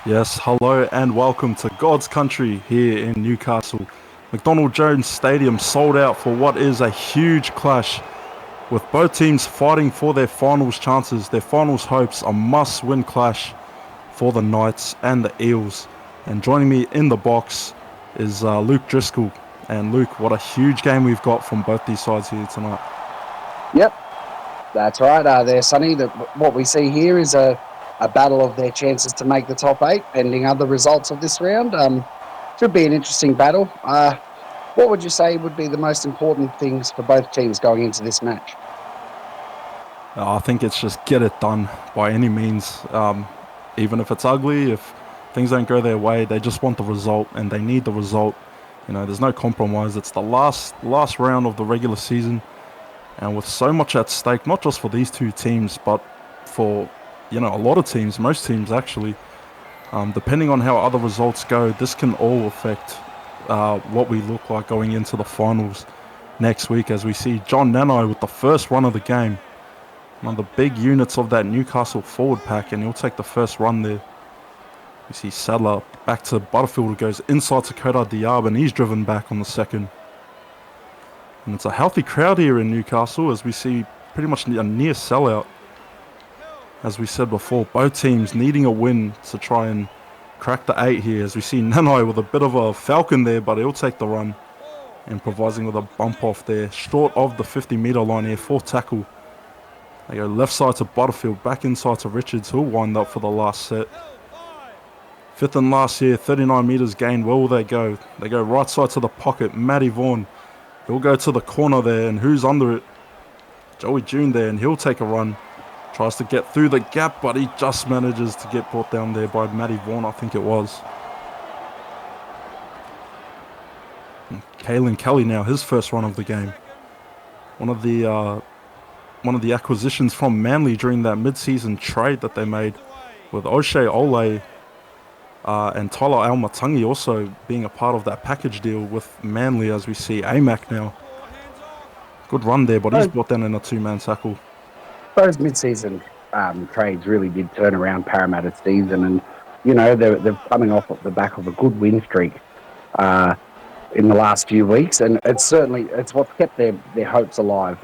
Yes, hello and welcome to God's country here in Newcastle. McDonald Jones Stadium sold out for what is a huge clash, with both teams fighting for their finals chances, their finals hopes, a must-win clash for the Knights and the Eels. And joining me in the box is Luke Driscoll. And Luke, what a huge game we've got from both these sides here tonight. Yep, that's right there, Sonny. What we see here is a battle of their chances to make the top 8, pending other results of this round. Should be an interesting battle. What would you say would be the most important things for both teams going into this match? I think it's just get it done by any means. Even if it's ugly, if things don't go their way, they just want the result and they need the result. You know, there's no compromise. It's the last round of the regular season, and with so much at stake, not just for these two teams, but for, you know, a lot of teams, most teams actually. Depending on how other results go, this can all affect what we look like going into the finals next week, as we see John Nanai with the first run of the game. One of the big units of that Newcastle forward pack, and he'll take the first run there. We see Sadler back to Butterfield, who goes inside to Kodar Diab, and he's driven back on the second. And it's a healthy crowd here in Newcastle, as we see pretty much a near sellout. As we said before, both teams needing a win to try and crack the 8 here, as we see Nanai with a bit of a falcon there, but he'll take the run, improvising with a bump off there, short of the 50-metre line here, 4th tackle. They go left side to Butterfield, back inside to Richards, who'll wind up for the last set. 5th and last here, 39 metres gained. Where will they go? They go right side to the pocket. Matty Vaughan, he'll go to the corner there, and who's under it? Joey June there, and he'll take a run. Tries to get through the gap, but he just manages to get brought down there by Matty Vaughan, I think it was. And Kalen Kelly now, his first run of the game. One of the acquisitions from Manly during that mid-season trade that they made, with O'Shea Ole and Tyler Almatangi also being a part of that package deal with Manly, as we see AMAC now. Good run there, but he's brought down in a 2-man tackle. Those mid-season trades really did turn around Parramatta's season, and you know they're coming off the back of a good win streak in the last few weeks, and it's what's kept their hopes alive.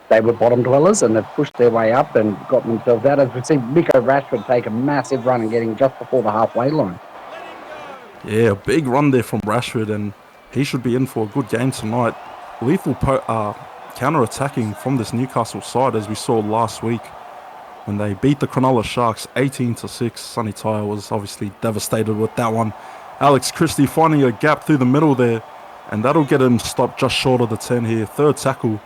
They were bottom dwellers, and they've pushed their way up and got themselves out. As we see Miko Rashford take a massive run and getting just before the halfway line. Yeah, a big run there from Rashford, and he should be in for a good game tonight. Lethal counter-attacking from this Newcastle side, as we saw last week when they beat the Cronulla Sharks 18-6. Sonny Tyre was obviously devastated with that one. Alex Christie finding a gap through the middle there, and that'll get him stopped just short of the 10 here. 3rd tackle.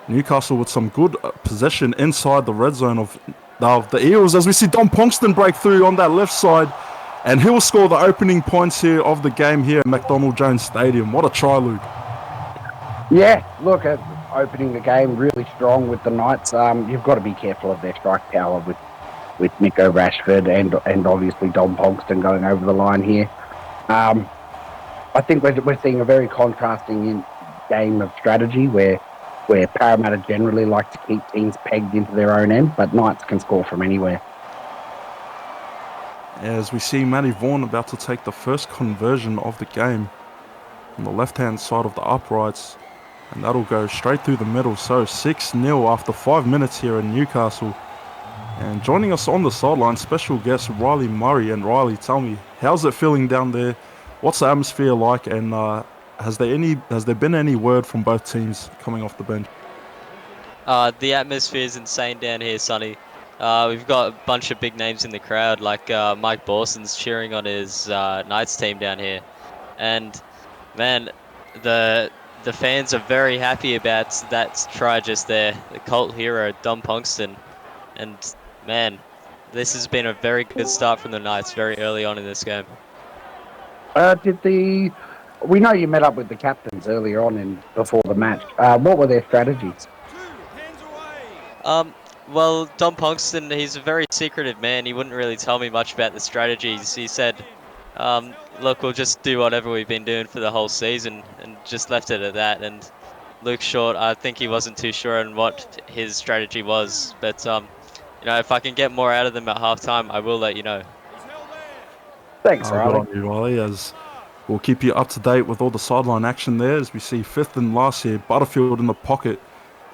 Newcastle with some good possession inside the red zone of the Eels, as we see Dom Ponkston break through on that left side, and he'll score the opening points here of the game here at McDonald Jones Stadium. What a try, Luke. Yeah, look, opening the game really strong with the Knights. You've got to be careful of their strike power with Miko Rashford and obviously Dom Ponkston going over the line here. I think we're seeing a very contrasting game of strategy where Parramatta generally like to keep teams pegged into their own end, but Knights can score from anywhere. As we see Matty Vaughan about to take the first conversion of the game on the left-hand side of the uprights, and that'll go straight through the middle. So 6-0 after 5 minutes here in Newcastle. And joining us on the sideline, special guest Riley Murray. And Riley, tell me, how's it feeling down there? What's the atmosphere like? And has there been any word from both teams coming off the bench? The atmosphere is insane down here, Sonny. We've got a bunch of big names in the crowd, like Mike Borson's cheering on his Knights team down here. And, man, the fans are very happy about that try just there. The cult hero, Dom Ponkston. And, man, this has been a very good start from the Knights very early on in this game. We know you met up with the captains earlier on before the match. What were their strategies? Well, Dom Ponkston, he's a very secretive man. He wouldn't really tell me much about the strategies. He said, look, we'll just do whatever we've been doing for the whole season, and just left it at that. And Luke Short. I think he wasn't too sure on what his strategy was, but if I can get more out of them at halftime, I will let you know. Thanks, Good Riley. on you, Riley, as we'll keep you up to date with all the sideline action there as we see 5th and last here, Butterfield in the pocket,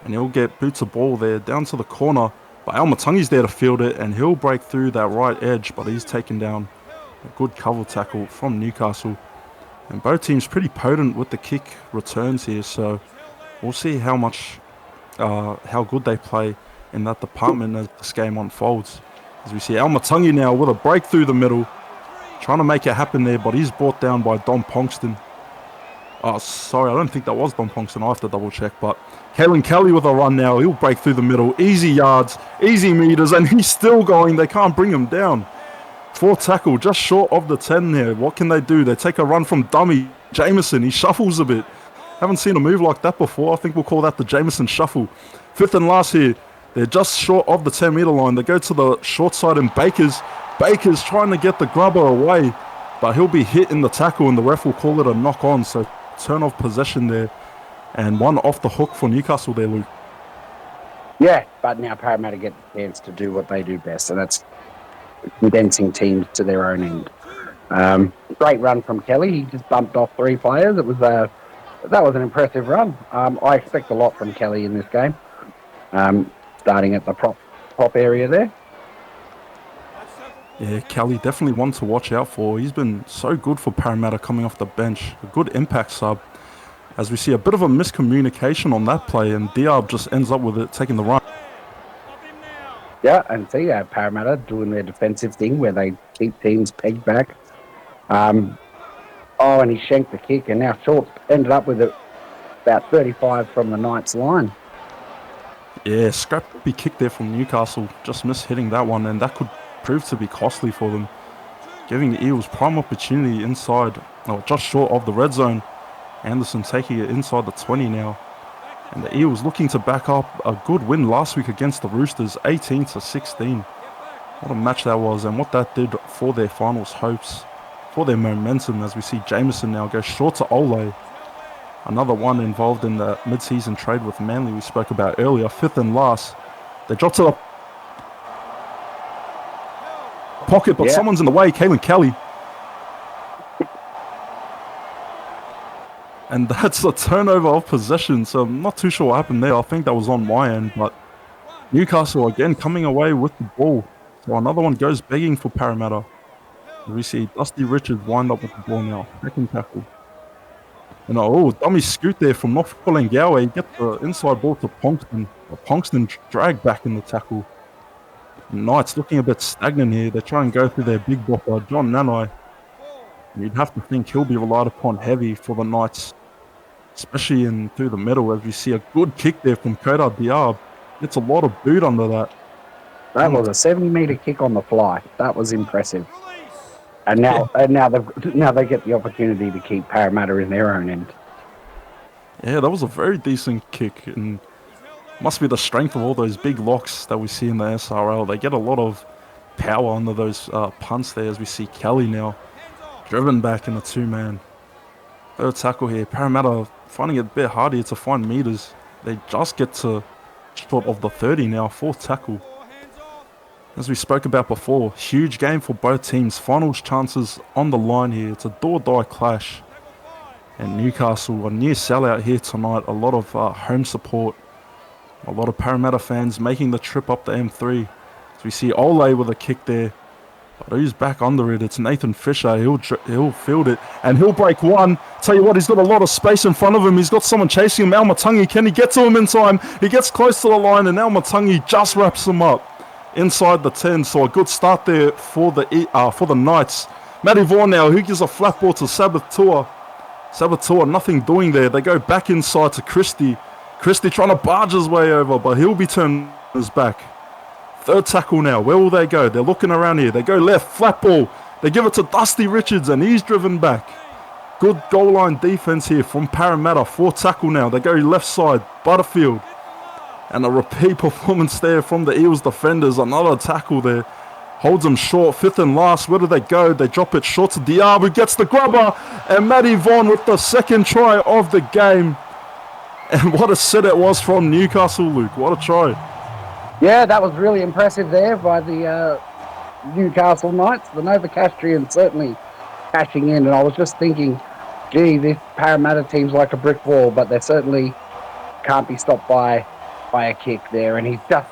and he'll get boots a ball there down to the corner, but Almatangi's there to field it, and he'll break through that right edge, but he's taken down a good cover tackle from Newcastle. And both teams pretty potent with the kick returns here, so we'll see how good they play in that department as this game unfolds. As we see Almatangi now with a break through the middle, trying to make it happen there, but he's brought down by Dom Ponkston. Oh, sorry, I don't think that was Dom Ponkston. I have to double check, but Kalen Kelly with a run now. He'll break through the middle. Easy yards, easy meters, and he's still going. They can't bring him down. 4 tackle, just short of the 10 there. What can they do? They take a run from dummy. Jameson, he shuffles a bit. Haven't seen a move like that before. I think we'll call that the Jameson shuffle. 5th and last here. They're just short of the 10-meter line. They go to the short side, and Baker's trying to get the grubber away, but he'll be hit in the tackle, and the ref will call it a knock on. So turn of possession there, and one off the hook for Newcastle there, Luke. Yeah, but now Parramatta get the chance to do what they do best, and that's condensing teams to their own end. Great run from Kelly. He just bumped off 3 players. That was an impressive run. I expect a lot from Kelly in this game. Starting at the prop area there. Yeah, Kelly definitely one to watch out for. He's been so good for Parramatta coming off the bench. A good impact sub. As we see a bit of a miscommunication on that play, and Diab just ends up with it, taking the run. Yeah, and see Parramatta doing their defensive thing where they keep teams pegged back. And he shanked the kick, and now Short ended up with it about 35 from the Knights line. Yeah, scrappy kick there from Newcastle. Just missed hitting that one, and that could prove to be costly for them. Giving the Eels prime opportunity inside, just short of the red zone. Anderson taking it inside the 20 now. And the Eels looking to back up a good win last week against the Roosters, 18-16. What a match that was, and what that did for their finals hopes, for their momentum, as we see Jameson now go short to Ole. Another one involved in the mid-season trade with Manly we spoke about earlier, 5th and last. They drop to the pocket, but someone's in the way, Kalen Kelly. And that's a turnover of possession, so I'm not too sure what happened there. I think that was on my end, but Newcastle again coming away with the ball. So another one goes begging for Parramatta. We see Dusty Richards wind up with the ball now. Second tackle. And dummy scoot there from North Kolengawe. He gets the inside ball to Ponkston. But Ponkston dragged back in the tackle. Knights looking a bit stagnant here. They try and go through their big bopper, John Nanai. And you'd have to think he'll be relied upon heavy for the Knights, especially in through the middle, as we see a good kick there from Kodar Diab. It's a lot of boot under that. That was a 70-meter kick on the fly. That was impressive. And now they get the opportunity to keep Parramatta in their own end. Yeah, that was a very decent kick, and must be the strength of all those big locks that we see in the SRL. They get a lot of power under those punts there, as we see Kelly now driven back in the 2-man. Third tackle here. Parramatta finding it a bit hard here to find meters. They just get to short of the 30 now. 4th tackle. As we spoke about before, huge game for both teams. Finals chances on the line here. It's a do-or-die clash. And Newcastle, a near sellout here tonight. A lot of home support. A lot of Parramatta fans making the trip up the M3. As we see Ole with a kick there. But who's back under it? It's Nathan Fisher. He'll field it. And he'll break one. Tell you what, he's got a lot of space in front of him. He's got someone chasing him. Almatangi, can he get to him in time? He gets close to the line, and Almatangi just wraps him up inside the 10. So a good start there for the Knights. Matty Vaughan now, who gives a flat ball to Sabatua. Sabatua, nothing doing there. They go back inside to Christie. Christie trying to barge his way over, but he'll be turning his back. Third tackle now. Where will they go? They're looking around here. They go left, flat ball. They give it to Dusty Richards, and he's driven back. Good goal line defense here from Parramatta. 4th tackle now. They go left side, Butterfield. And a repeat performance there from the Eels defenders. Another tackle there. Holds them short. 5th and last. Where do they go? They drop it short to Diab, who gets the grubber. And Matty Vaughan with the second try of the game. And what a set it was from Newcastle, Luke. What a try. Yeah, that was really impressive there by the Newcastle Knights. The Novocastrians certainly cashing in. And I was just thinking, gee, this Parramatta team's like a brick wall, but they certainly can't be stopped by a kick there. And he's just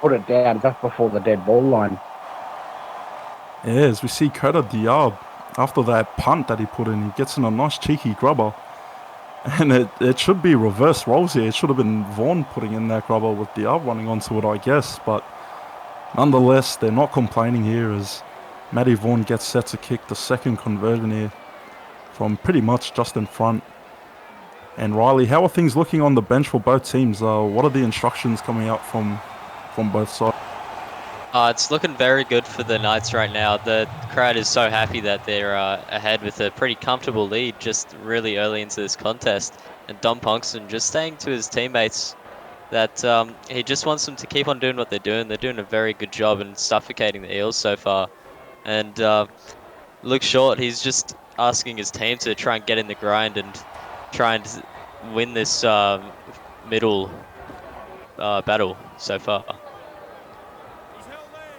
put it down just before the dead ball line. Yeah, as we see Kota Diab, after that punt that he put in, he gets in a nice cheeky grubber. And it should be reverse roles here. It should have been Vaughan putting in that grubber with Diab running onto it, I guess. But nonetheless, they're not complaining here as Matty Vaughan gets set to kick the second conversion here from pretty much just in front. And Riley, how are things looking on the bench for both teams? What are the instructions coming out from both sides? It's looking very good for the Knights right now. The crowd is so happy that they're ahead with a pretty comfortable lead just really early into this contest. And Dom Ponkston just saying to his teammates that he just wants them to keep on doing what they're doing. They're doing a very good job in suffocating the Eels so far. And Luke Short, he's just asking his team to try and get in the grind and try and win this middle battle so far.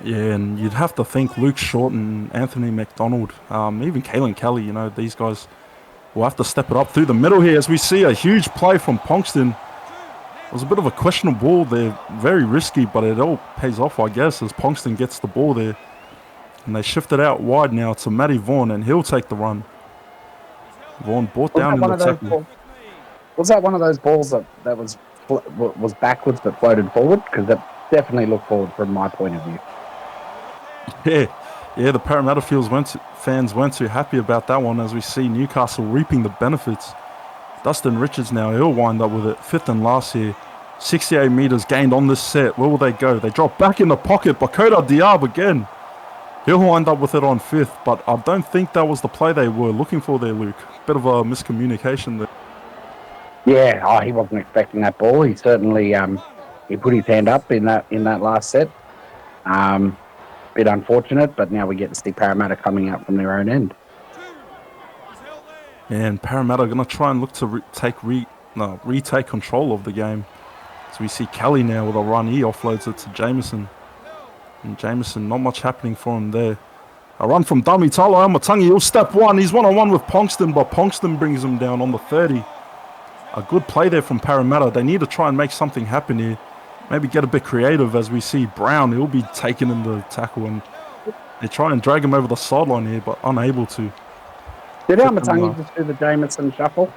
Yeah, and you'd have to think Luke Short and Anthony McDonald, even Kalen Kelly, you know, these guys will have to step it up through the middle here as we see a huge play from Ponkston. It was a bit of a questionable ball there, very risky, but it all pays off, I guess, as Ponkston gets the ball there. And they shift it out wide now to Matty Vaughan, and he'll take the run. Vaughan brought down in the tackle. Was that one of those balls that was backwards but floated forward? Because that definitely looked forward from my point of view. Yeah, the Parramatta fans weren't too happy about that one as we see Newcastle reaping the benefits. Dustin Richards now, he'll wind up with it. Fifth and last here. 68 metres gained on this set. Where will they go? They drop back in the pocket, but Kota Diab again. He'll wind up with it on fifth, but I don't think that was the play they were looking for there, Luke. Bit of a miscommunication there. Yeah, he wasn't expecting that ball. He certainly he put his hand up in that last set. Bit unfortunate, but now we get to see Parramatta coming out from their own end. And Parramatta are going to try and look to retake control of the game. So we see Kelly now with a run. He offloads it to Jameson. And Jameson, not much happening for him there. A run from Dami Talo Amatangi. He'll step one. He's one-on-one with Ponkston, but Ponkston brings him down on the 30. A good play there from Parramatta. They need to try and make something happen here. Maybe get a bit creative as we see Brown. He'll be taken in the tackle, and they try and drag him over the sideline here, but unable to. Did Amatangi just do the Jameson shuffle?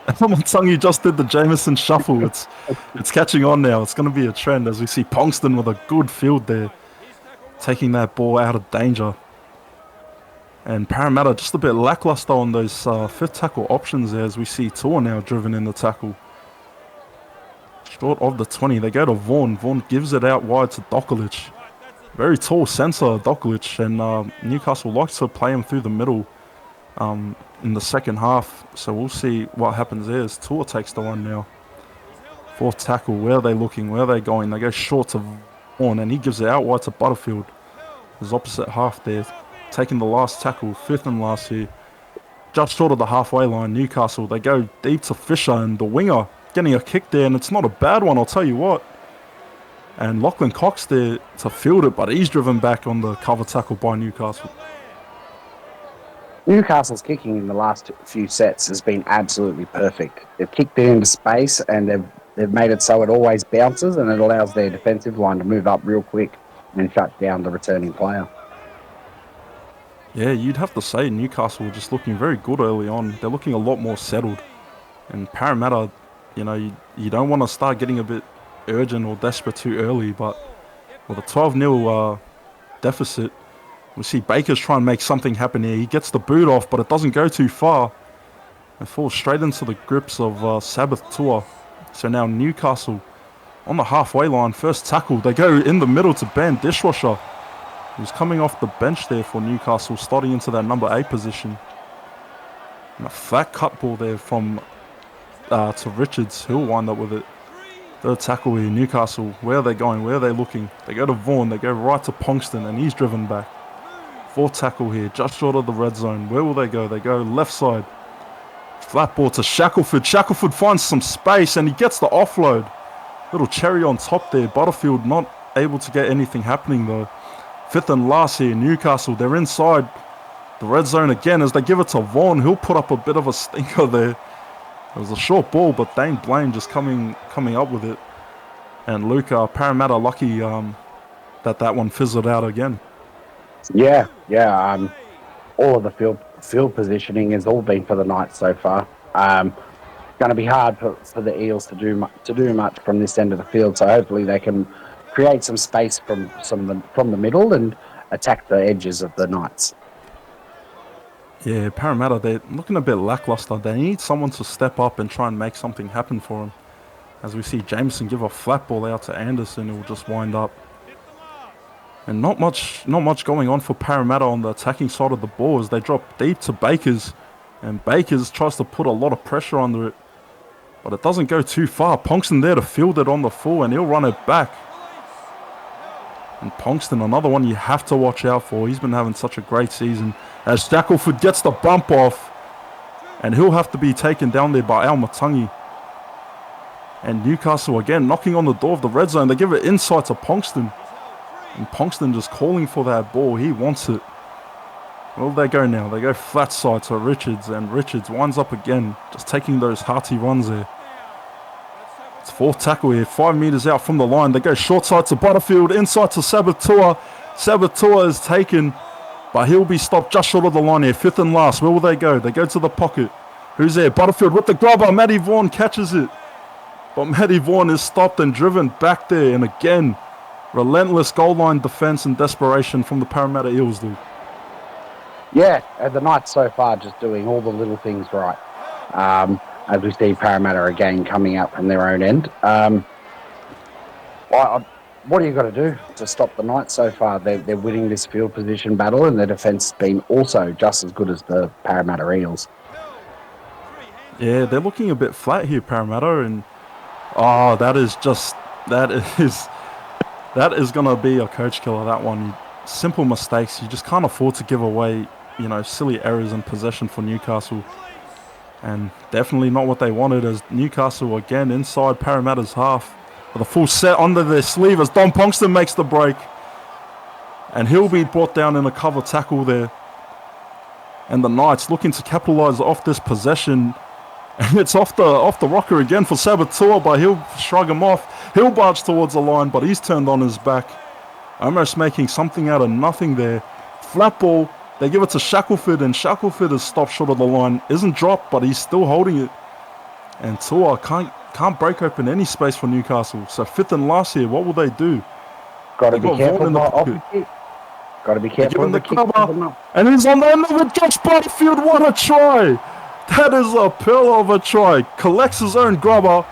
Amatangi just did the Jameson shuffle. It's catching on now. It's going to be a trend as we see Ponkston with a good field there, taking that ball out of danger. And Parramatta just a bit lackluster on those fifth tackle options there as we see Tua now driven in the tackle. Short of the 20, they go to Vaughan. Vaughan gives it out wide to Dokalic. Very tall centre, Dokalic, and Newcastle likes to play him through the middle in the second half. So we'll see what happens there as Tua takes the one now. Fourth tackle, where are they looking? Where are they going? They go short to Vaughan, and he gives it out wide to Butterfield. His opposite half there, taking the last tackle, fifth and last here. Just short of the halfway line, Newcastle, they go deep to Fisher, and the winger getting a kick there, and it's not a bad one, I'll tell you what. And Lachlan Cox there to field it, but he's driven back on the cover tackle by Newcastle. Newcastle's kicking in the last few sets has been absolutely perfect. They've kicked it into space, and they've made it so it always bounces, and it allows their defensive line to move up real quick and shut down the returning player. Yeah, you'd have to say Newcastle were just looking very good early on. They're looking a lot more settled. And Parramatta, you know, you don't want to start getting a bit urgent or desperate too early, but with a 12-0 deficit, we see Baker's trying to make something happen here. He gets the boot off, but it doesn't go too far. It falls straight into the grips of Sabbath Tua. So now Newcastle on the halfway line, first tackle. They go in the middle to Ben Dishwasher, who's coming off the bench there for Newcastle, starting into that number 8 position. And a flat cut ball there from to Richards. He'll wind up with it. Third tackle here, Newcastle. Where are they going? Where are they looking? They go to Vaughan. They go right to Ponkston, and he's driven back. Fourth tackle here, just short of the red zone. Where will they go? They go left side. Flat ball to Shackelford. Shackelford finds some space and he gets the offload. Little cherry on top there. Butterfield not able to get anything happening though. 5th and last here, Newcastle. They're inside the red zone again as they give it to Vaughan. He'll put up a bit of a stinker there. It was a short ball, but Dane Blaine just coming up with it. And Luca, Parramatta lucky that one fizzled out again. Yeah. All of the field positioning has all been for the Knights so far. Going to be hard for the Eels to do much from this end of the field. So hopefully they can create some space from the middle and attack the edges of the Knights. Yeah, Parramatta, they're looking a bit lackluster. They need someone to step up and try and make something happen for them. As we see Jameson give a flat ball out to Anderson, who will just wind up. And not much going on for Parramatta on the attacking side of the ball as they drop deep to Bakers. And Bakers tries to put a lot of pressure under it. But it doesn't go too far. Ponkston there to field it on the full and he'll run it back. And Ponkston, another one you have to watch out for. He's been having such a great season. As Shackelford gets the bump off. And he'll have to be taken down there by Al Matangi. And Newcastle again knocking on the door of the red zone. They give it inside to Ponkston. And Ponkston just calling for that ball. He wants it. Well, they go now. They go flat side to Richards. And Richards winds up again. Just taking those hearty runs there. It's 4th tackle here. 5 meters out from the line. They go short side to Butterfield. Inside to Sabatua. Sabatua is taken. But he'll be stopped just short of the line here. 5th and last. Where will they go? They go to the pocket. Who's there? Butterfield with the grubber. Matty Vaughan catches it. But Matty Vaughan is stopped and driven back there. And again, relentless goal line defense and desperation from the Parramatta Eels, dude. Yeah, the Knights so far just doing all the little things right. As we see Parramatta again coming out from their own end. What do you got to do to stop the Knights so far? They're winning this field position battle and their defence has been also just as good as the Parramatta Eels. Yeah, they're looking a bit flat here, Parramatta, and that is going to be a coach killer, that one. Simple mistakes. You just can't afford to give away, silly errors in possession for Newcastle. And definitely not what they wanted as Newcastle again inside Parramatta's half. With a full set under their sleeve as Don Ponkston makes the break. And he'll be brought down in a cover tackle there. And the Knights looking to capitalise off this possession. And it's off the rocker again for Sabatua, but he'll shrug him off. He'll barge towards the line, but he's turned on his back. Almost making something out of nothing there. Flat ball, they give it to Shackelford, and Shackelford is stopped short of the line. Isn't dropped, but he's still holding it. And Tua can't break open any space for Newcastle. So 5th and last here, what will they do? Got to be careful. Got to be careful. The cover, and he's on the end of it. Josh Butterfield, what a try! That is a pillar of a try. Collects his own grubber,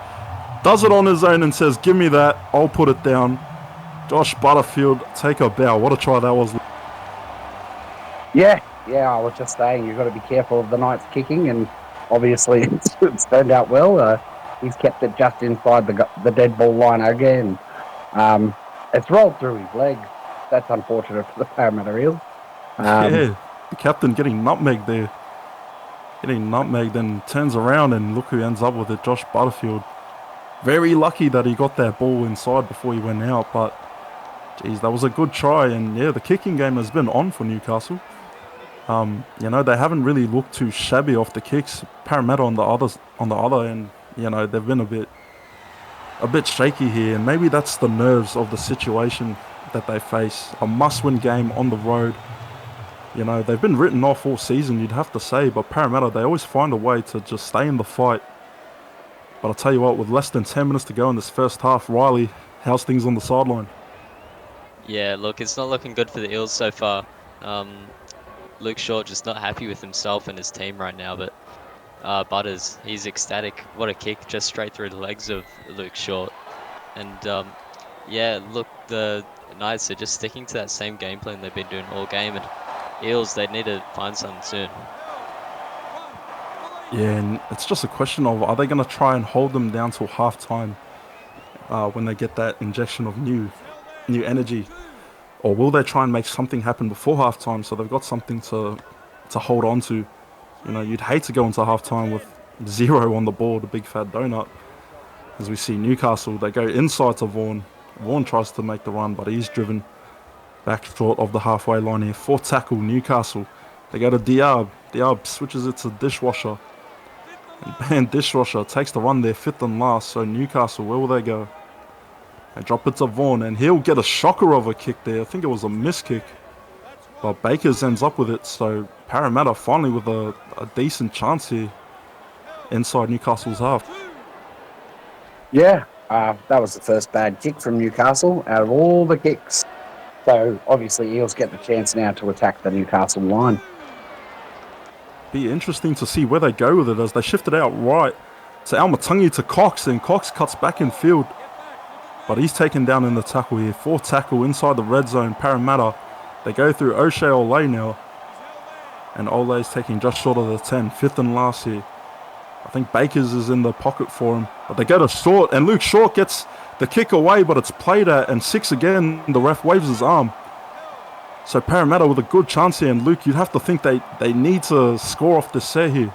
does it on his own and says, give me that, I'll put it down. Josh Butterfield, take a bow. What a try that was. Yeah, I was just saying, you've got to be careful of the Knights kicking, and obviously it's turned out well. He's kept it just inside the dead ball line again. It's rolled through his legs. That's unfortunate for the Parramatta Eels. The captain getting nutmegged there. Getting nutmegged and turns around and look who ends up with it, Josh Butterfield. Very lucky that he got that ball inside before he went out, but geez, that was a good try. And yeah, the kicking game has been on for Newcastle. They haven't really looked too shabby off the kicks. Parramatta on the other end, they've been a bit shaky here, and maybe that's the nerves of the situation that they face. A must-win game on the road. They've been written off all season, you'd have to say, but Parramatta, they always find a way to just stay in the fight. But I'll tell you what, with less than 10 minutes to go in this first half, Riley, how's things on the sideline? Yeah, look, it's not looking good for the Eels so far. Luke Short just not happy with himself and his team right now, but Butters, he's ecstatic. What a kick, just straight through the legs of Luke Short. And look, the Knights are just sticking to that same game plan they've been doing all game, and Eels, they need to find something soon. Yeah, and it's just a question of, are they going to try and hold them down till half-time when they get that injection of new energy? Or will they try and make something happen before half-time so they've got something to hold on to? You'd hate to go into half-time with, 0 on the board, a big fat donut. As we see Newcastle, they go inside to Vaughan. Vaughan tries to make the run, but he's driven back short of the halfway line here. 4th tackle, Newcastle. They go to Diab. Diab switches it to Dishwasher. And Dishwasher takes the run there, 5th and last. So Newcastle, where will they go? They drop it to Vaughan, and he'll get a shocker of a kick there. I think it was a miss kick. But Bakers ends up with it, so Parramatta finally with a decent chance here inside Newcastle's half. Yeah, that was the first bad kick from Newcastle out of all the kicks. So obviously Eels get the chance now to attack the Newcastle line. Be interesting to see where they go with it as they shift it out right to Almatungi to Cox, and Cox cuts back in field. But he's taken down in the tackle here. 4th tackle inside the red zone, Parramatta. They go through O'Shea Ole now. And Ole's taking just short of the 10, 5th and last here. I think Bakers is in the pocket for him. But they go to Short, and Luke Short gets the kick away, but it's played at, and 6 again. The ref waves his arm. So Parramatta with a good chance here, and Luke, you'd have to think they need to score off this set here.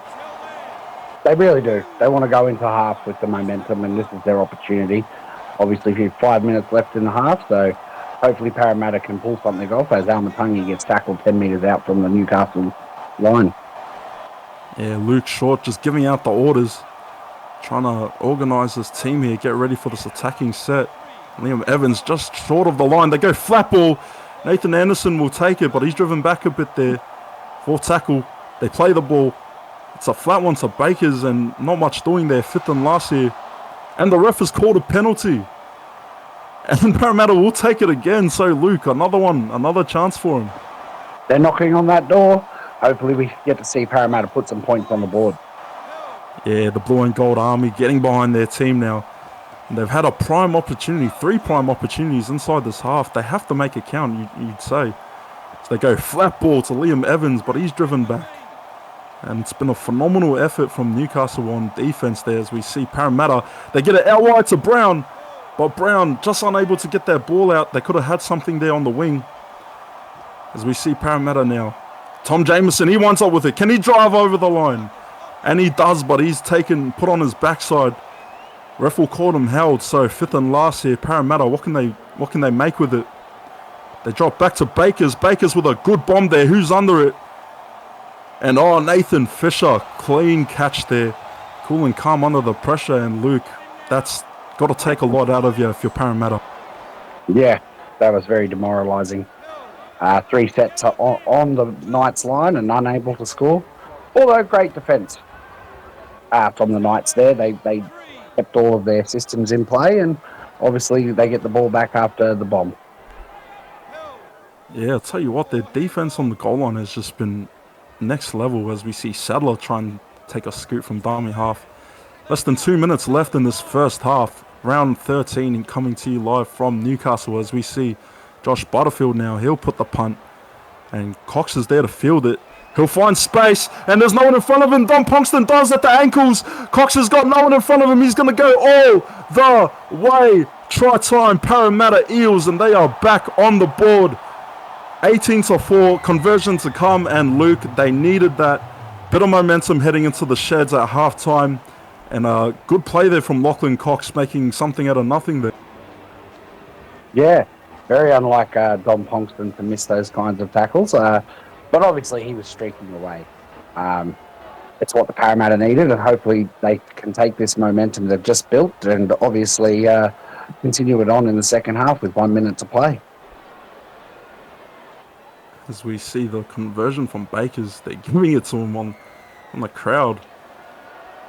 They really do. They want to go into half with the momentum, and this is their opportunity. Obviously, we have 5 minutes left in the half, so hopefully Parramatta can pull something off as Almatungi gets tackled 10 metres out from the Newcastle line. Yeah, Luke Short just giving out the orders, trying to organise this team here, get ready for this attacking set. Liam Evans just short of the line. They go flat ball. Nathan Anderson will take it, but he's driven back a bit there. 4th tackle. They play the ball. It's a flat one to Bakers, and not much doing there. 5th and last here. And the ref has called a penalty. And Parramatta will take it again. So Luke, another one, another chance for him. They're knocking on that door. Hopefully we get to see Parramatta put some points on the board. Yeah, the Blue and Gold Army getting behind their team now. And they've had a prime opportunity, 3 prime opportunities inside this half. They have to make it count, you'd say. So they go flat ball to Liam Evans, but he's driven back. And it's been a phenomenal effort from Newcastle on defense there as we see Parramatta. They get it out wide to Brown, but Brown just unable to get that ball out. They could have had something there on the wing. As we see Parramatta now. Tom Jameson, he winds up with it. Can he drive over the line? And he does, but he's put on his backside. Ref will call him held, so 5th and last here. Parramatta, what can they make with it? They drop back to Bakers. Bakers with a good bomb there. Who's under it? And Nathan Fisher, clean catch there. Cool and calm under the pressure. And Luke, that's got to take a lot out of you if you're Parramatta. Yeah, that was very demoralising. 3 sets on the Knights line and unable to score. Although great defence from the Knights there. They kept all of their systems in play, and obviously they get the ball back after the bomb. Yeah, I'll tell you what, their defense on the goal line has just been next level as we see Sadler try and take a scoot from dummy half. Less than 2 minutes left in this first half. Round 13 coming to you live from Newcastle as we see Josh Butterfield now. He'll put the punt, and Cox is there to field it. He'll find space, and there's no one in front of him. Don Ponkston does at the ankles. Cox has got no one in front of him. He's going to go all the way. Try time, Parramatta Eels, and they are back on the board. 18-4, conversion to come, and Luke, they needed that bit of momentum heading into the sheds at halftime. And a good play there from Lachlan Cox, making something out of nothing there. Yeah, very unlike Don Ponkston to miss those kinds of tackles. But obviously he was streaking away. It's what the Parramatta needed, and hopefully they can take this momentum they've just built and obviously continue it on in the second half with 1 minute to play. As we see the conversion from Bakers, they're giving it to him on the crowd.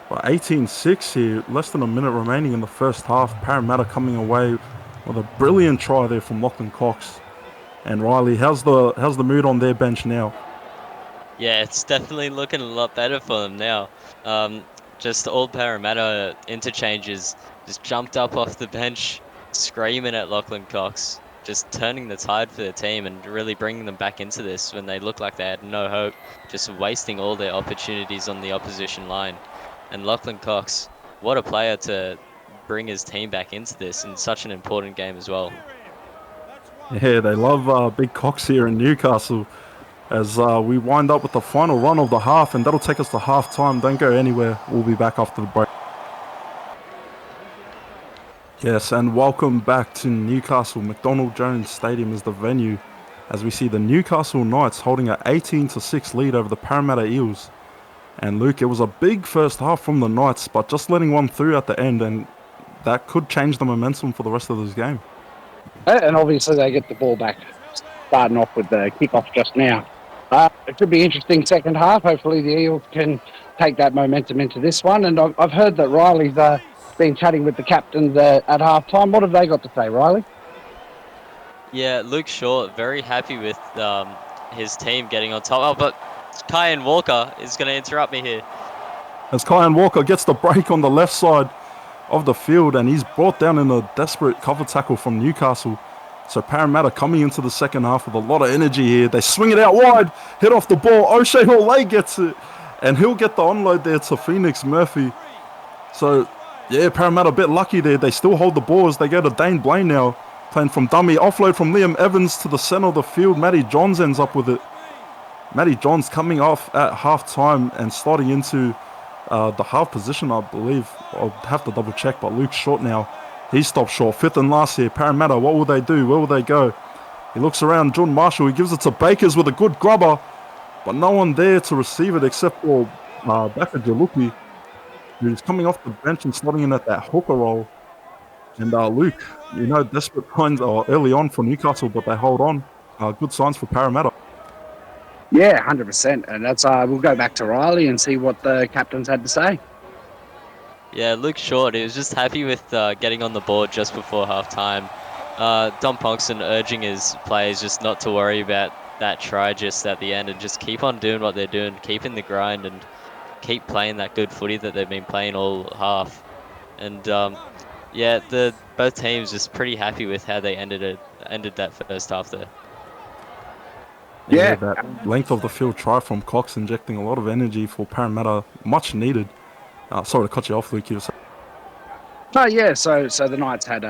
But 18-6 here, less than a minute remaining in the first half. Parramatta coming away with a brilliant try there from Lachlan Cox. And Riley, how's the mood on their bench now? Yeah, it's definitely looking a lot better for them now. Just all Parramatta interchanges just jumped up off the bench, screaming at Lachlan Cox, just turning the tide for the team and really bringing them back into this when they looked like they had no hope, just wasting all their opportunities on the opposition line. And Lachlan Cox, what a player to bring his team back into this in such an important game as well. Yeah, they love Big Cox here in Newcastle. as we wind up with the final run of the half, and that'll take us to half time. Don't go anywhere. We'll be back after the break. Yes, and welcome back to Newcastle. McDonald Jones Stadium is the venue, as we see the Newcastle Knights holding an 18-6 lead over the Parramatta Eels. And Luke, it was a big first half from the Knights, but just letting one through at the end, and that could change the momentum for the rest of this game. And obviously they get the ball back, starting off with the kickoff just now. It could be interesting second half. Hopefully the Eels can take that momentum into this one. And I've heard that Riley's been chatting with the captains at half time. What have they got to say, Riley? Yeah, Luke Short, very happy with his team getting on top. Oh, but Kyan Walker is going to interrupt me here. As Kyan Walker gets the break on the left side of the field, and he's brought down in a desperate cover tackle from Newcastle. So Parramatta coming into the second half with a lot of energy here. They swing it out wide, hit off the ball. O'Shea Hall gets it, and he'll get the onload there to Phoenix Murphy. So, yeah, Parramatta a bit lucky there. They still hold the ball as they go to Dane Blaine now, playing from dummy. Offload from Liam Evans to the centre of the field. Matty Johns ends up with it. Matty Johns coming off at half-time and slotting into the half position, I believe. I'll have to double check, but Luke Short now. He stopped short. Fifth and last here. Parramatta, what will they do? Where will they go? He looks around. John Marshall, he gives it to Bakers with a good grubber, but no one there to receive it except for Baka Jalupi, who's coming off the bench and slotting in at that hooker role. And Luke, desperate signs early on for Newcastle, but they hold on. Good signs for Parramatta. Yeah, 100%. And that's we'll go back to Riley and see what the captains had to say. Yeah, Luke Short, he was just happy with getting on the board just before half-time. Dom Ponkston urging his players just not to worry about that try just at the end and just keep on doing what they're doing, keep in the grind and keep playing that good footy that they've been playing all half. And yeah, both teams just pretty happy with how they ended that first half there. Yeah, that length of the field try from Cox injecting a lot of energy for Parramatta, much needed. Sorry to cut you off, Luke. Oh, yeah, so the Knights had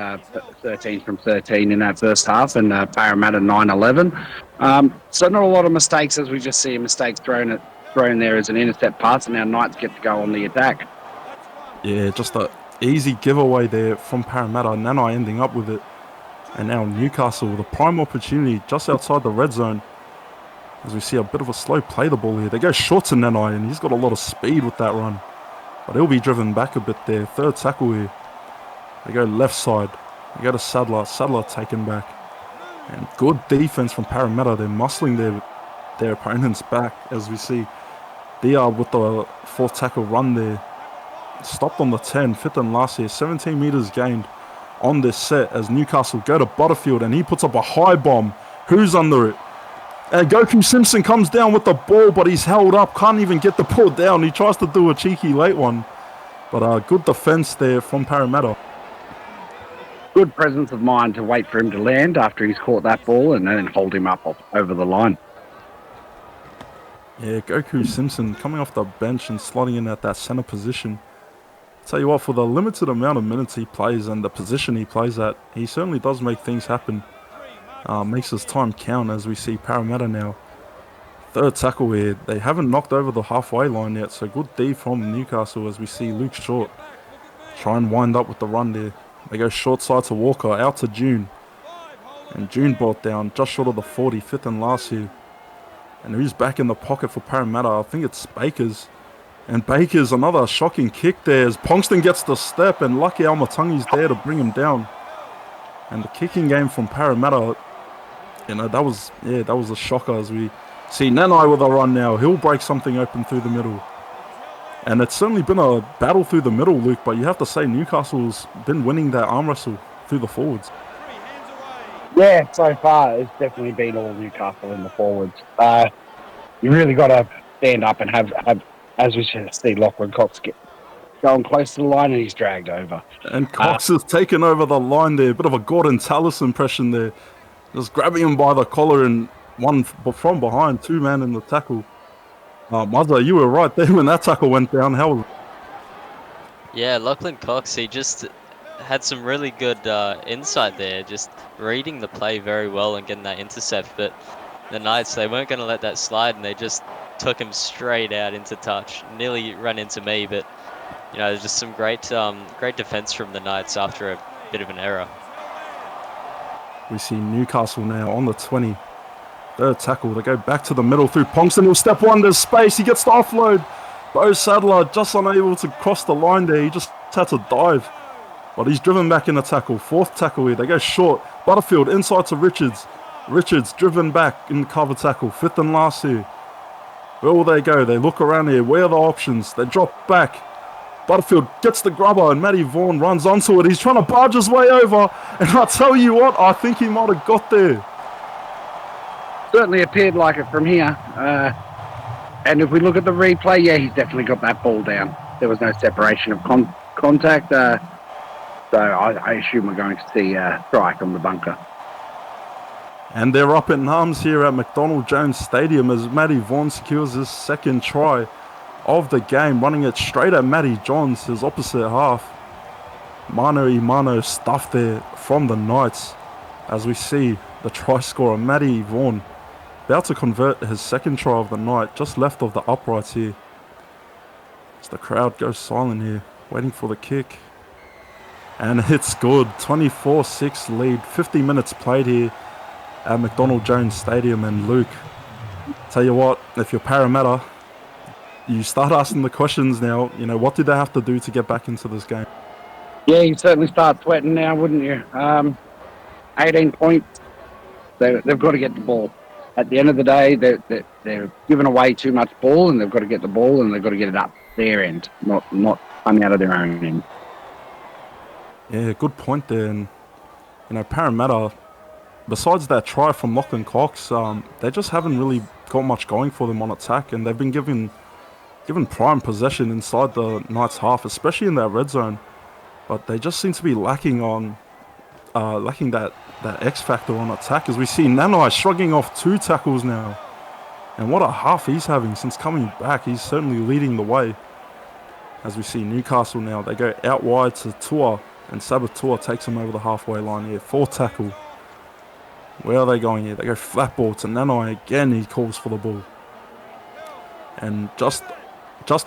13 from 13 in that first half and Parramatta 9-11. So not a lot of mistakes, as we just see mistakes thrown there as an intercept pass, and now Knights get to go on the attack. Yeah, just an easy giveaway there from Parramatta. Nanai ending up with it. And now Newcastle with a prime opportunity just outside the red zone. As we see a bit of a slow play the ball here. They go short to Nanai, and he's got a lot of speed with that run. But he'll be driven back a bit there. Third tackle here. They go left side. They go to Sadler. Sadler taken back. And good defense from Parramatta. They're muscling their opponents back, as we see. DR with the fourth tackle run there. Stopped on the 10. Fifth and last here. 17 metres gained on this set as Newcastle go to Butterfield, and he puts up a high bomb. Who's under it? And Goku Simpson comes down with the ball, but he's held up. Can't even get the ball down. He tries to do a cheeky late one. But good defense there from Parramatta. Good presence of mind to wait for him to land after he's caught that ball and then hold him up over the line. Yeah, Goku Simpson coming off the bench and slotting in at that centre position. Tell you what, for the limited amount of minutes he plays and the position he plays at, he certainly does make things happen. Makes his time count, as we see Parramatta now. Third tackle here. They haven't knocked over the halfway line yet, so good D from Newcastle as we see Luke Short try and wind up with the run there. They go short side to Walker, out to June. And June brought down just short of the 40, fifth and last here. And who's back in the pocket for Parramatta? I think it's Bakers. And Bakers, another shocking kick there as Ponkston gets the step, and lucky Almatungi's there to bring him down. And the kicking game from Parramatta, that was a shocker as we see Nanai with a run now. He'll break something open through the middle. And it's certainly been a battle through the middle, Luke, but you have to say Newcastle's been winning that arm wrestle through the forwards. Yeah, so far it's definitely been all Newcastle in the forwards. You really got to stand up and have, as we see Lachlan Cox going close to the line, and he's dragged over. And Cox has taken over the line there. Bit of a Gordon Tallis impression there. Just grabbing him by the collar and one from behind, two man in the tackle. Mother, you were right there when that tackle went down. How was it? Yeah, Lachlan Cox, he just had some really good insight there, just reading the play very well and getting that intercept. But the Knights, they weren't going to let that slide, and they just took him straight out into touch. Nearly ran into me, but there's just some great defense from the Knights after a bit of an error. We see Newcastle now on the 20. Third tackle. They go back to the middle through Ponkston. He'll step one. There's space. He gets the offload. Bo Sadler just unable to cross the line there. He just had to dive. But he's driven back in the tackle. Fourth tackle here. They go short. Butterfield inside to Richards. Richards driven back in the cover tackle. Fifth and last here. Where will they go? They look around here. Where are the options? They drop back. Butterfield gets the grubber and Matty Vaughan runs onto it. He's trying to barge his way over. And I tell you what, I think he might have got there. Certainly appeared like it from here. And if we look at the replay, yeah, he's definitely got that ball down. There was no separation of contact. So I assume we're going to see a strike on the bunker. And they're up in arms here at McDonald Jones Stadium as Matty Vaughan secures his second try of the game, running it straight at Matty Johns, his opposite half. Mano Imano stuff there from the Knights as we see the try scorer Matty Vaughan about to convert his second try of the night, just left of the uprights here. As the crowd goes silent here, waiting for the kick. And it's good. 24-6 lead, 50 minutes played here at McDonald Jones Stadium. And Luke, tell you what, if you're Parramatta, you start asking the questions now. What did they have to do to get back into this game? Yeah, you certainly start sweating now, wouldn't you? 18 points. They've got to get the ball. At the end of the day, they're giving away too much ball, and they've got to get the ball, and they've got to get it up their end, not coming out of their own end. Yeah, good point there. And Parramatta, besides that try from Lachlan Cox, they just haven't really got much going for them on attack, and they've been given prime possession inside the Knights half, especially in that red zone. But they just seem to be lacking that X factor on attack, as we see Nanai shrugging off 2 tackles now. And what a half he's having since coming back. He's certainly leading the way. As we see Newcastle now, they go out wide to Tua, and Sabatua takes him over the halfway line here. 4th tackle. Where are they going here? They go flat ball to Nanai again. He calls for the ball. And just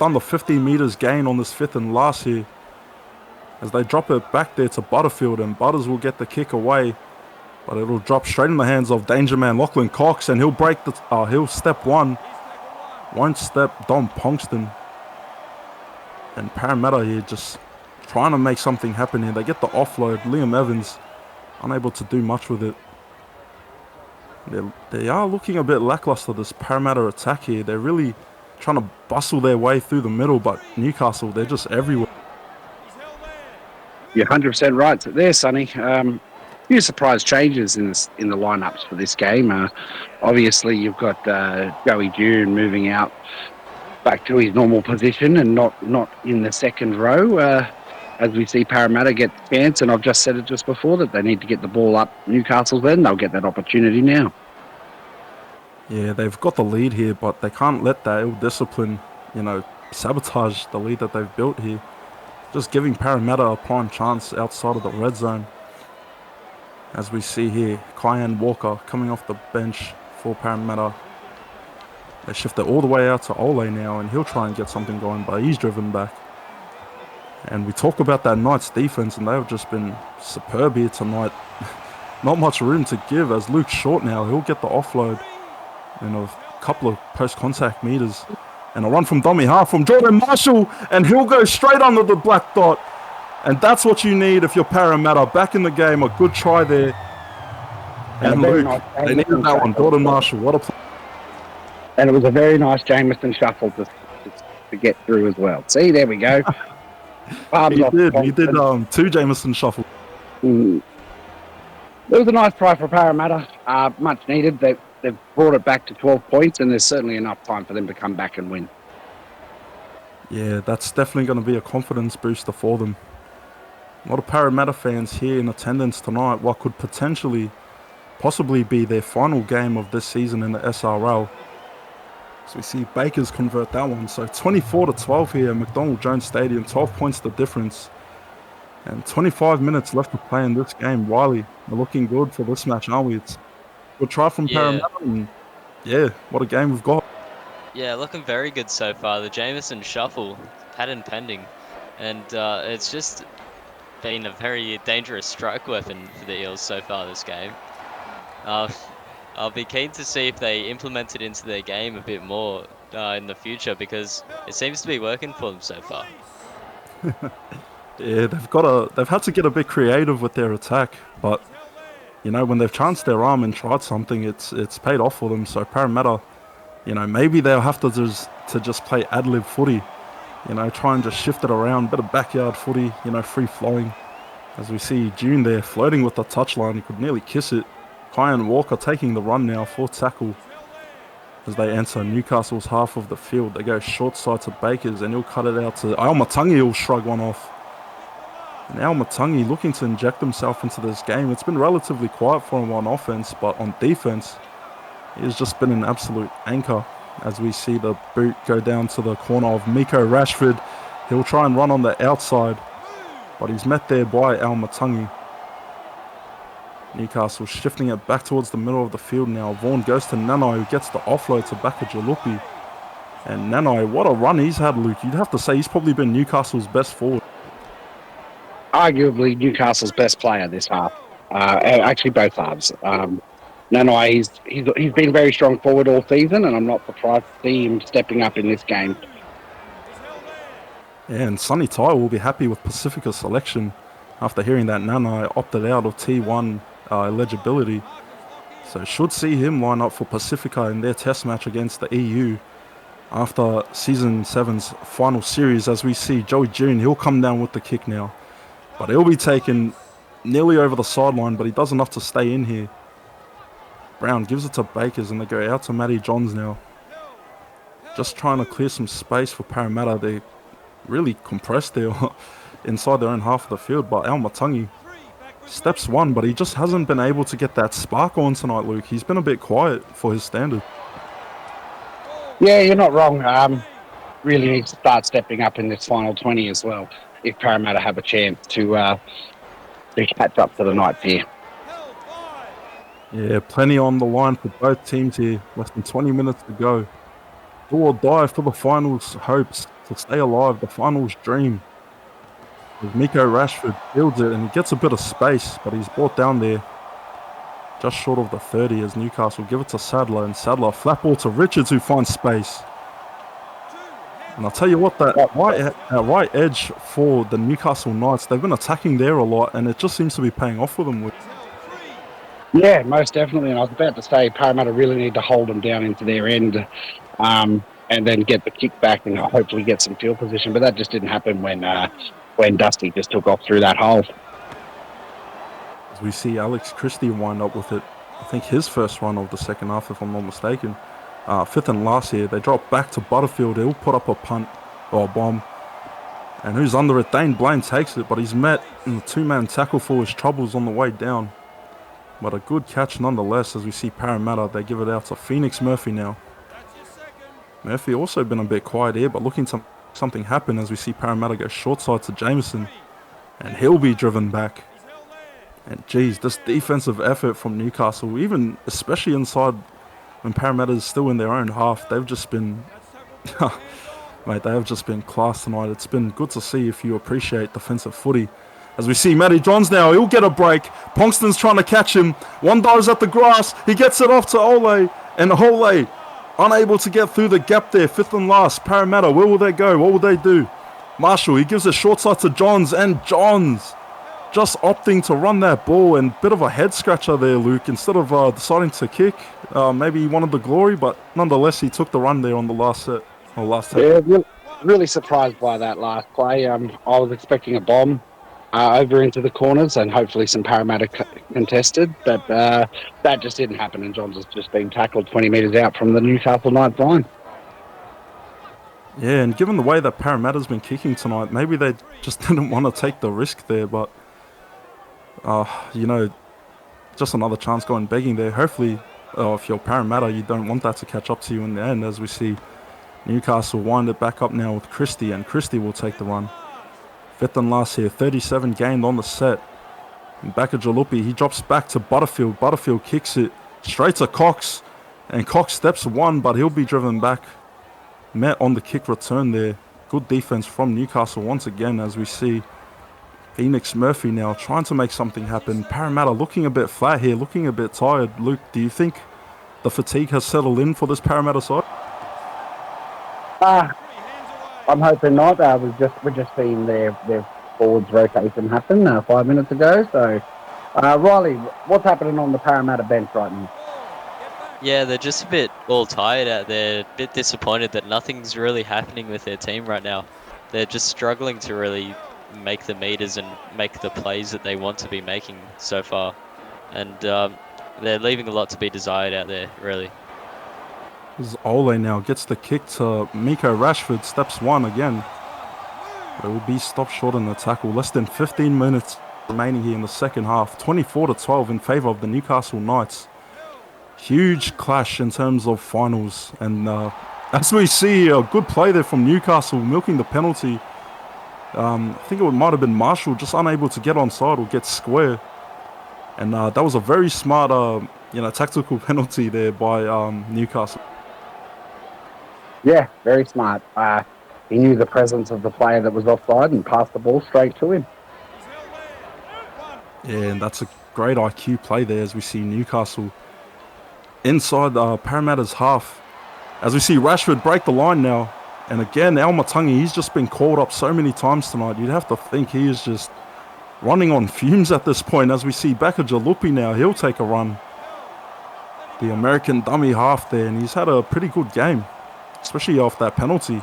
under 50 metres gain on this 5th and last here, as they drop it back there to Butterfield, and Butters will get the kick away, but it'll drop straight in the hands of danger man Lachlan Cox, and he'll step one, won't step Dom Ponkston. And Parramatta here just trying to make something happen here. They get the offload. Liam Evans unable to do much with it. They are looking a bit lackluster, this Parramatta attack here. They're really trying to bustle their way through the middle, but Newcastle, they're just everywhere. You're 100% right there, Sonny. Few surprise changes in the lineups for this game. Obviously, you've got Joey June moving out back to his normal position and not in the second row. As we see Parramatta get the chance, and I've just said it just before that they need to get the ball up Newcastle's end. They'll get that opportunity now. Yeah, they've got the lead here, but they can't let that ill discipline, sabotage the lead that they've built here. Just giving Parramatta a prime chance outside of the red zone. As we see here, Kyan Walker coming off the bench for Parramatta. They shift it all the way out to Ole now, and he'll try and get something going, but he's driven back. And we talk about that Knights defense, and they've just been superb here tonight. Not much room to give, as Luke Short now, he'll get the offload in a couple of post-contact meters. And a run from dummy half from Jordan Marshall, and he'll go straight under the black dot. And that's what you need if you're Parramatta. Back in the game, a good try there. And Luke, they needed that one. Jordan Marshall, what a play. And it was a very nice Jameson shuffle to get through as well. See, there we go. He did 2 Jameson shuffles. It was a nice try for Parramatta. Much needed. They've brought it back to 12 points, and there's certainly enough time for them to come back and win. Yeah, that's definitely going to be a confidence booster for them. A lot of Parramatta fans here in attendance tonight, what could possibly be their final game of this season in the SRL. So we see Bakers convert that one. So 24-12 here at McDonald Jones Stadium, 12 points the difference. And 25 minutes left to play in this game. Riley, we're looking good for this match, aren't we? It's a good try from Parramatta, and Yeah, what a game we've got. Yeah, looking very good so far. The Jameson shuffle, pattern pending, and it's just been a very dangerous strike weapon for the Eels so far this game. Uh, I'll be keen to see if they implement it into their game a bit more in the future because it seems to be working for them so far. Yeah, they've had to get a bit creative with their attack, but you know, when they've chanced their arm and tried something, it's paid off for them. So Parramatta, you know, maybe they'll have to just play ad-lib footy, you know, try and just shift it around, bit of backyard footy, you know, free flowing. As we see June there floating with the touchline, he could nearly kiss it. Kyan Walker taking the run now, fourth tackle. As they enter Newcastle's half of the field, they go short side to Bakers and he'll cut it out to Almatangi. He'll shrug one off. And Almatangi looking to inject himself into this game. It's been relatively quiet for him on offense, but on defense, he's just been an absolute anchor. As we see the boot go down to the corner of Miko Rashford, he'll try and run on the outside, but he's met there by Almatangi. Newcastle shifting it back towards the middle of the field now. Vaughan goes to Nanai, who gets the offload to Baka Jalupi. And Nanai, what a run he's had, Luke. You'd have to say he's probably been Newcastle's best forward. Arguably Newcastle's best player this half. Actually, both halves. Nanai, he's been very strong forward all season, and I'm not surprised to see him stepping up in this game. Yeah, and Sonny Tai will be happy with Pacifica's selection after hearing that Nanai opted out of T1 eligibility. So should see him line up for Pacifica in their test match against the EU after Season 7's final series. As we see Joey June, he'll come down with the kick now. But he'll be taken nearly over the sideline, but he does enough to stay in here. Brown gives it to Bakers and they go out to Matty Johns now. Just trying to clear some space for Parramatta. They really compressed there inside their own half of the field, but Almatangi steps one, but he just hasn't been able to get that spark on tonight, Luke. He's been a bit quiet for his standard. Yeah, you're not wrong. Really needs to start stepping up in this final 20 as well, if Parramatta have a chance to catch up to the Knights here. Yeah, plenty on the line for both teams here. Less than 20 minutes to go. Do or die for the finals hopes to stay alive, the finals dream. As Miko Rashford builds it and he gets a bit of space, but he's brought down there just short of the 30 as Newcastle give it to Sadler, and Sadler flat ball to Richards, who finds space. And I'll tell you what, that right edge for the Newcastle Knights, they've been attacking there a lot and it just seems to be paying off for them. Yeah, most definitely. And I was about to say Parramatta really need to hold them down into their end and then get the kick back and hopefully get some field position. But that just didn't happen when Dusty just took off through that hole. As we see Alex Christie wind up with it, I think his first run of the second half, if I'm not mistaken. Fifth and last here, they drop back to Butterfield. He'll put up a punt or a bomb. And who's under it? Dane Blaine takes it, but he's met in the two-man tackle for his troubles on the way down. But a good catch nonetheless. As we see Parramatta, they give it out to Phoenix Murphy now. Murphy also been a bit quiet here, but looking to something happen as we see Parramatta go short side to Jameson. And he'll be driven back. And geez, this defensive effort from Newcastle, even especially inside when Parramatta is still in their own half, they've just been, mate, they have just been class tonight. It's been good to see if you appreciate defensive footy. As we see Matty Johns now, he'll get a break. Ponkston's trying to catch him. One dives at the grass. He gets it off to Ole, and Ole unable to get through the gap there. Fifth and last, Parramatta, where will they go? What will they do? Marshall, he gives a short side to Johns, and Johns just opting to run that ball, and bit of a head scratcher there, Luke. Instead of deciding to kick, maybe he wanted the glory, but nonetheless, he took the run there on the last set, or last take. Yeah, really surprised by that last play. I was expecting a bomb over into the corners and hopefully some Parramatta contested, but that just didn't happen, and Johns has just been tackled 20 metres out from the Newcastle Knights line. Yeah, and given the way that Parramatta's been kicking tonight, maybe they just didn't want to take the risk there, but you know, just another chance going begging there. Hopefully, if you're Parramatta, you don't want that to catch up to you in the end, as we see Newcastle wind it back up now with Christie, and Christie will take the run. Fifth and last here, 37 gained on the set. And back at Jalupi, he drops back to Butterfield. Butterfield kicks it straight to Cox. And Cox steps one, but he'll be driven back. Met on the kick return there. Good defense from Newcastle once again, as we see Phoenix Murphy now trying to make something happen. Parramatta looking a bit flat here, looking a bit tired. Luke, do you think the fatigue has settled in for this Parramatta side? I'm hoping not. We're just seeing their forwards rotation happen 5 minutes ago. So, Riley, what's happening on the Parramatta bench right now? Yeah, they're just a bit all tired out there, a bit disappointed that nothing's really happening with their team right now. They're just struggling to really make the meters and make the plays that they want to be making so far. And they're leaving a lot to be desired out there, really. As Ole now gets the kick to Miko Rashford, steps one again. It will be stopped short in the tackle. Less than 15 minutes remaining here in the second half. 24-12 in favour of the Newcastle Knights. Huge clash in terms of finals. And as we see, a good play there from Newcastle, milking the penalty. I think it might have been Marshall, just unable to get onside or get square. And that was a very smart, tactical penalty there by Newcastle. Yeah, very smart. He knew the presence of the player that was offside and passed the ball straight to him. Yeah, and that's a great IQ play there as we see Newcastle inside Parramatta's half. As we see Rashford break the line now. And again, Al-Matangi, he's just been called up so many times tonight. You'd have to think he is just running on fumes at this point. As we see Baka Jalupi now, he'll take a run. The American dummy half there, and he's had a pretty good game, especially off that penalty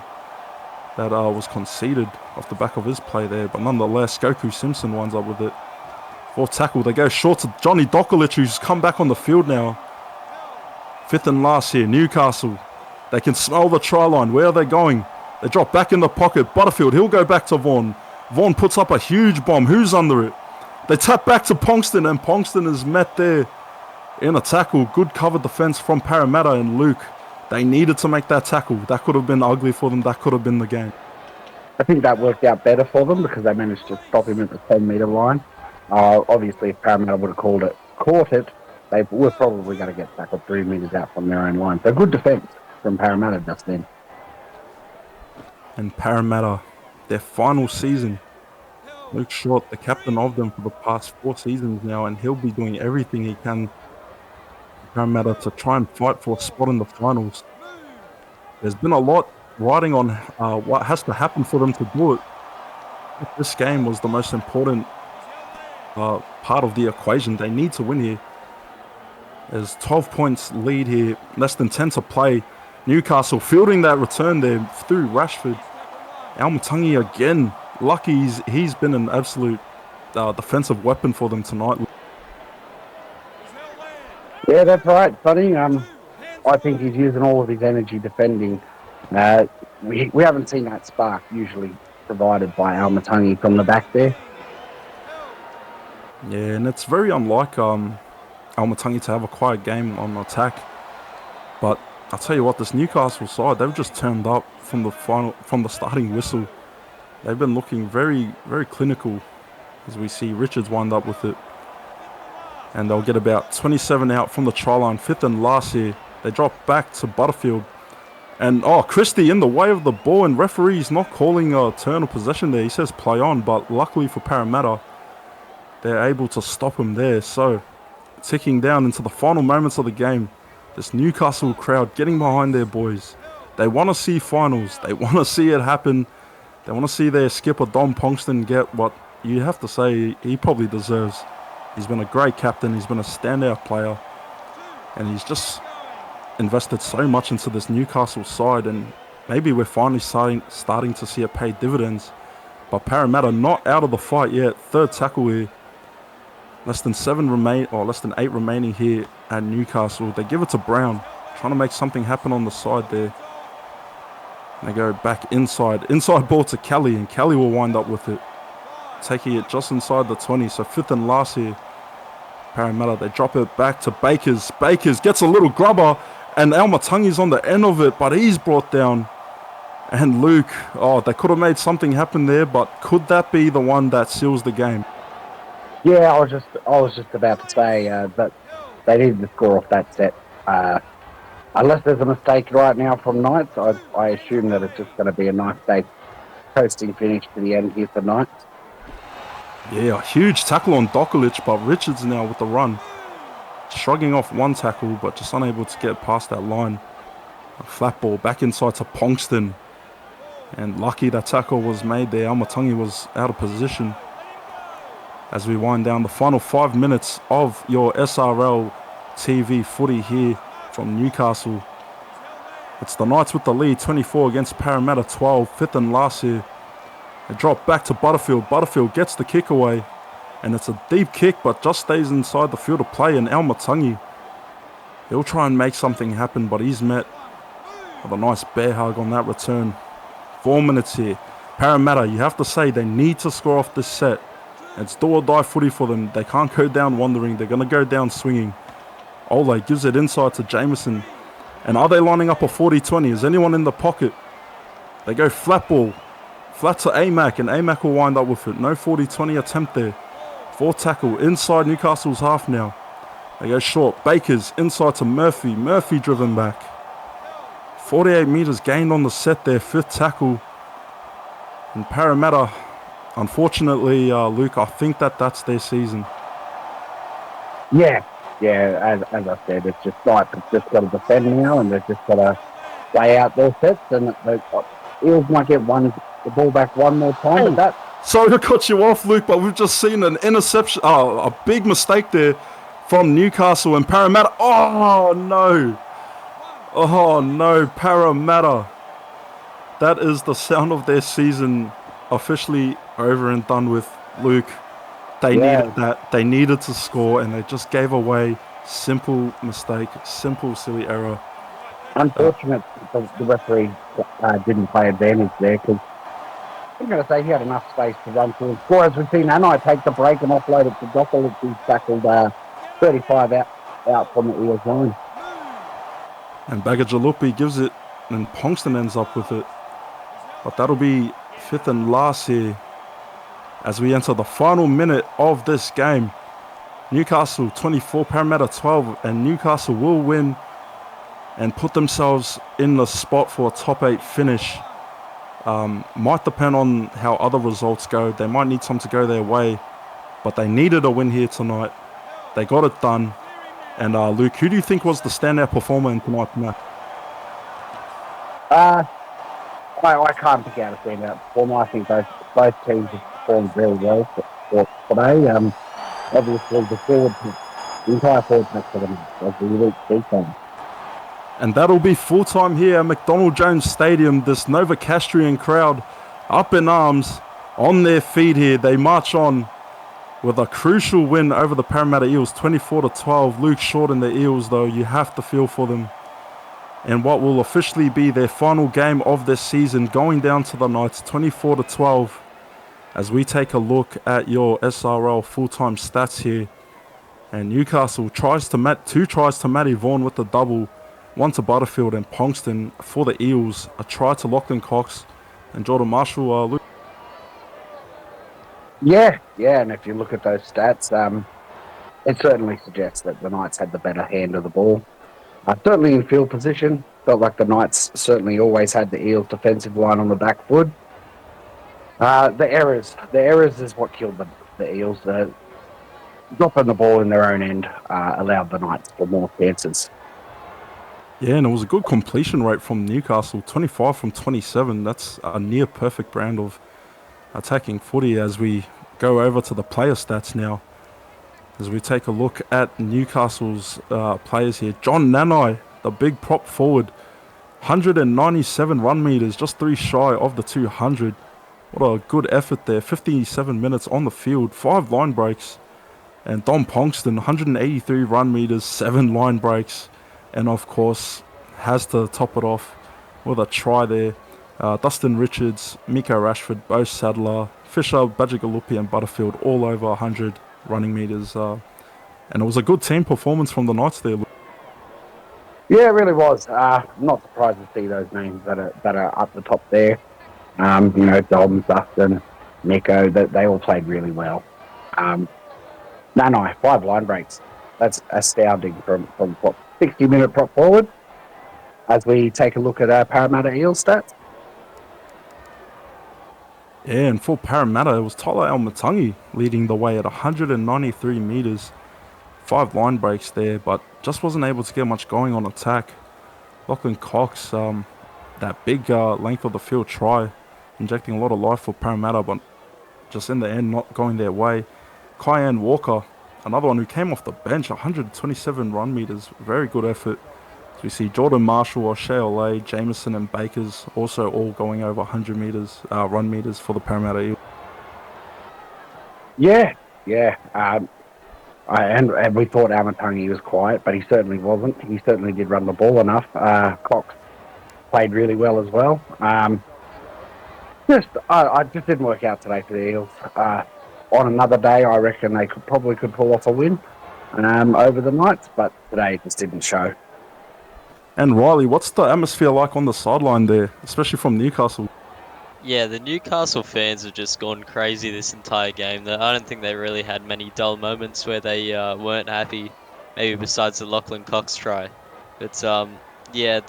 that was conceded off the back of his play there. But nonetheless, Goku Simpson winds up with it. Fourth tackle, they go short to Johnny Dokolic, who's come back on the field now. Fifth and last here, Newcastle. They can smell the try line. Where are they going? They drop back in the pocket. Butterfield, he'll go back to Vaughan. Vaughan puts up a huge bomb. Who's under it? They tap back to Ponkston, and Ponkston is met there in a tackle. Good cover defense from Parramatta and Luke. They needed to make that tackle. That could have been ugly for them. That could have been the game. I think that worked out better for them because they managed to stop him at the 10-metre line. Obviously, if Parramatta would have caught it, they were probably going to get tackled 3 metres out from their own line. So good defence from Parramatta just then. And Parramatta, their final season. Luke Short, the captain of them for the past 4 seasons now, and he'll be doing everything he can for Parramatta to try and fight for a spot in the finals. There's been a lot riding on what has to happen for them to do it. This game was the most important part of the equation. They need to win here. There's 12 points lead here, less than 10 to play. Newcastle fielding that return there through Rashford. Al-Matangi again. Lucky he's been an absolute defensive weapon for them tonight. Yeah, that's right, Sonny. I think he's using all of his energy defending. We haven't seen that spark usually provided by Al-Matangi from the back there. Yeah, and it's very unlike Al-Matangi to have a quiet game on attack. But I'll tell you what, this Newcastle side, they've just turned up from the starting whistle. They've been looking very, very clinical as we see Richards wind up with it. And they'll get about 27 out from the try line, fifth and last here. They drop back to Butterfield. And, Christie in the way of the ball, and referee's not calling a turn or possession there. He says play on, but luckily for Parramatta, they're able to stop him there. So, ticking down into the final moments of the game. This Newcastle crowd getting behind their boys. They want to see finals. They want to see it happen. They want to see their skipper, Dom Ponkston, get what you have to say he probably deserves. He's been a great captain. He's been a standout player. And he's just invested so much into this Newcastle side. And maybe we're finally starting to see it pay dividends. But Parramatta not out of the fight yet. Third tackle here. Less than 8 remaining here at Newcastle. They give it to Brown, trying to make something happen on the side there. They go back inside ball to Kelly, and Kelly will wind up with it, taking it just inside the 20. So fifth and last here, Parramatta. They drop it back to Bakers. Bakers gets a little grubber, and Al-Matangi's on the end of it, but he's brought down. And Luke, they could have made something happen there, but could that be the one that seals the game? Yeah, I was just about to say that they needed to score off that set. Unless there's a mistake right now from Knights, I assume that it's just going to be a nice day coasting finish to the end here for Knights. Yeah, a huge tackle on Dokolic, but Richards now with the run. Shrugging off one tackle, but just unable to get past that line. A flat ball back inside to Ponkston. And lucky that tackle was made there. Almatangi was out of position. As we wind down the final 5 minutes of your SRL TV footy here from Newcastle. It's the Knights with the lead, 24 against Parramatta 12, fifth and last here. They drop back to Butterfield. Butterfield gets the kick away. And it's a deep kick, but just stays inside the field of play. And Almatangi, he'll try and make something happen, but he's met with a nice bear hug on that return. 4 minutes here. Parramatta, you have to say they need to score off this set. It's do or die footy for them. They can't go down wandering. They're going to go down swinging. Ole gives it inside to Jameson. And are they lining up a 40-20? Is anyone in the pocket? They go flat ball. Flat to Amac, and Amac will wind up with it. No 40-20 attempt there. 4 tackle inside Newcastle's half now. They go short. Bakers inside to Murphy. Murphy driven back. 48 metres gained on the set there. 5th tackle. And Parramatta, unfortunately, Luke, I think that's their season. Yeah, as I said, it's just Knights have just got to defend now, and they've just got to play out their sets, and the Eels might get the ball back one more time, but that... Sorry to cut you off, Luke, but we've just seen an interception, a big mistake there from Newcastle and Parramatta. Oh, no. Oh, no, Parramatta. That is the sound of their season officially over and done with, Luke. They needed that. They needed to score, and they just gave away. Simple mistake, simple, silly error. Unfortunate the referee didn't play advantage there, because I'm going to say he had enough space to run through and score. As we've seen Anai take the break and offload it to Doppel, who's tackled 35 out from the Eels line. And Bagajalupi gives it, and Ponkston ends up with it. But that'll be 5th and last here as we enter the final minute of this game. Newcastle 24, Parramatta 12, and Newcastle will win and put themselves in the spot for a top 8 finish. Might depend on how other results go. They might need some to go their way, but they needed a win here tonight. They got it done. And Luke, who do you think was the standout performer in tonight's match? I can't pick out a standout performer. I think both teams have performed very well for today. Obviously, the entire forward pack for them was a unique defense. And that'll be full-time here at McDonald Jones Stadium. This Novocastrian crowd up in arms, on their feet here. They march on with a crucial win over the Parramatta Eels, 24-12. Luke Short and the Eels, though, you have to feel for them. And what will officially be their final game of this season, going down to the Knights, 24-12. As we take a look at your SRL full-time stats here. And Newcastle tries to 2 tries to Matty Vaughan with the double. 1 to Butterfield and Ponkston for the Eels. A try to Lachlan Cox and Jordan Marshall. Luke. Yeah, and if you look at those stats, it certainly suggests that the Knights had the better hand of the ball. Certainly in field position, felt like the Knights certainly always had the Eels' defensive line on the back foot. The errors is what killed the Eels. Dropping the ball in their own end allowed the Knights for more chances. Yeah, and it was a good completion rate from Newcastle, 25 from 27. That's a near perfect brand of attacking footy. As we go over to the player stats now, as we take a look at Newcastle's players here. John Nanai, the big prop forward, 197 run meters, just 3 shy of the 200. What a good effort there. 57 minutes on the field, 5 line breaks. And Dom Ponkston, 183 run meters, 7 line breaks. And of course, has to top it off with a try there. Dustin Richards, Miko Rashford, Bo Sadler, Fisher, Bajagalupi and Butterfield all over 100 running meters. And it was a good team performance from the Knights there. Yeah, it really was. Not surprised to see those names that are up the top there. Dom, Dustin, Miko, they all played really well. 5 line breaks. That's astounding from what, 60-minute prop forward. as we take a look at Parramatta Eels stats. Yeah, and for Parramatta, it was Tola Almatangi leading the way at 193 metres. 5 line breaks there, but just wasn't able to get much going on attack. Lachlan Cox, that big length of the field try, injecting a lot of life for Parramatta, but just in the end not going their way. Kyan Walker, another one who came off the bench, 127 run metres, very good effort. So we see Jordan Marshall, O'Shea Olay, Jameson and Bakers also all going over 100 metres, run metres for the Parramatta Eels. Yeah. And we thought Amatangi was quiet, but he certainly wasn't. He certainly did run the ball enough. Cox played really well as well. I just didn't work out today for the Eels. On another day, I reckon they could pull off a win over the Knights, but today it just didn't show. And Riley, what's the atmosphere like on the sideline there, especially from Newcastle? Yeah, the Newcastle fans have just gone crazy this entire game. I don't think they really had many dull moments where they weren't happy, maybe besides the Lachlan Cox try. But yeah,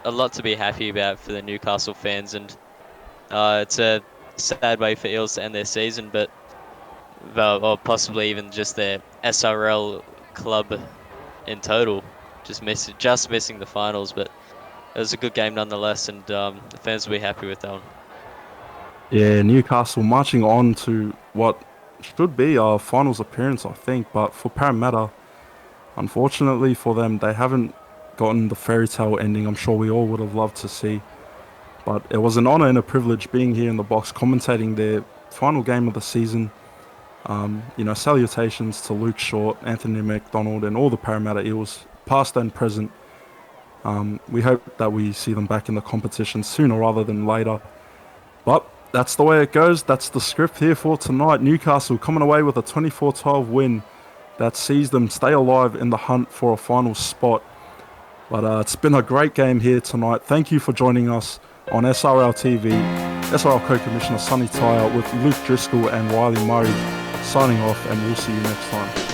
a lot to be happy about for the Newcastle fans, and it's a sad way for Eels to end their season, but or possibly even just their SRL club in total, just missing the finals. But it was a good game nonetheless, and the fans will be happy with that one. Yeah, Newcastle marching on to what should be our finals appearance, I think. But for Parramatta, unfortunately for them, they haven't gotten the fairy tale ending I'm sure we all would have loved to see. But it was an honour and a privilege being here in the box commentating their final game of the season. Salutations to Luke Short, Anthony McDonald and all the Parramatta Eels, past and present. We hope that we see them back in the competition sooner rather than later. But that's the way it goes. That's the script here for tonight. Newcastle coming away with a 24-12 win that sees them stay alive in the hunt for a final spot. But it's been a great game here tonight. Thank you for joining us on SRL TV. SRL Co-Commissioner Sonny Tyre with Luke Driscoll and Riley Murray signing off, and we'll see you next time.